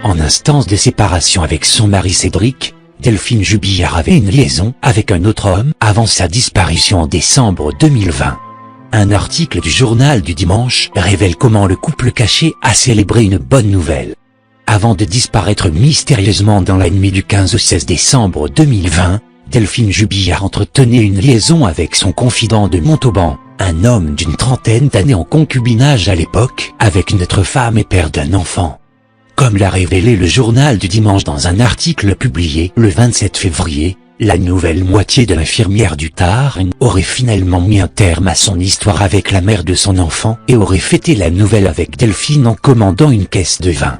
En instance de séparation avec son mari Cédric, Delphine Jubillard avait une liaison avec un autre homme avant sa disparition en décembre 2020. Un article du journal du dimanche révèle comment le couple caché a célébré une bonne nouvelle. Avant de disparaître mystérieusement dans la nuit du 15 au 16 décembre 2020, Delphine Jubillard entretenait une liaison avec son confident de Montauban, un homme d'une trentaine d'années en concubinage à l'époque, avec une autre femme et père d'un enfant. Comme l'a révélé le journal du dimanche dans un article publié le 27 février, la nouvelle moitié de l'infirmière du Tarn aurait finalement mis un terme à son histoire avec la mère de son enfant et aurait fêté la nouvelle avec Delphine en commandant une caisse de vin.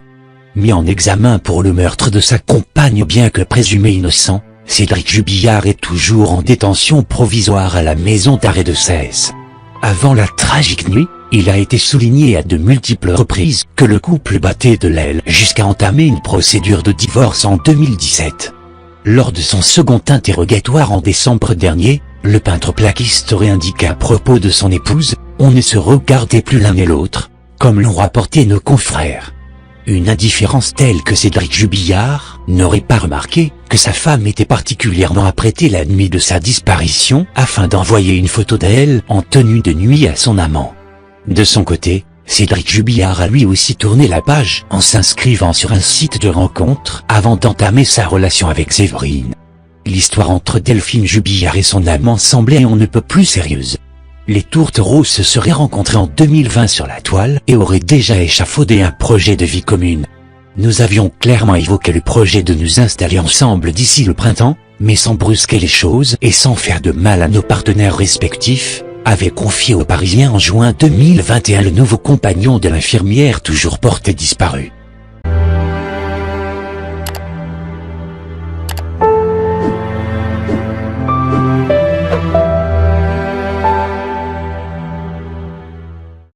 Mis en examen pour le meurtre de sa compagne bien que présumé innocent, Cédric Jubillard est toujours en détention provisoire à la maison d'arrêt de Cesse. Avant la tragique nuit, il a été souligné à de multiples reprises que le couple battait de l'aile jusqu'à entamer une procédure de divorce en 2017. Lors de son second interrogatoire en décembre dernier, le peintre plaquiste aurait indiqué à propos de son épouse « On ne se regardait plus l'un et l'autre », comme l'ont rapporté nos confrères. Une indifférence telle que Cédric Jubillard n'aurait pas remarqué que sa femme était particulièrement apprêtée la nuit de sa disparition afin d'envoyer une photo d'elle en tenue de nuit à son amant. De son côté, Cédric Jubillard a lui aussi tourné la page en s'inscrivant sur un site de rencontre avant d'entamer sa relation avec Séverine. L'histoire entre Delphine Jubillard et son amant semblait on ne peut plus sérieuse. Les tourtereaux se seraient rencontrés en 2020 sur la toile et auraient déjà échafaudé un projet de vie commune. Nous avions clairement évoqué le projet de nous installer ensemble d'ici le printemps, mais sans brusquer les choses et sans faire de mal à nos partenaires respectifs, avait confié aux Parisiens en juin 2021 le nouveau compagnon de l'infirmière toujours porté disparu.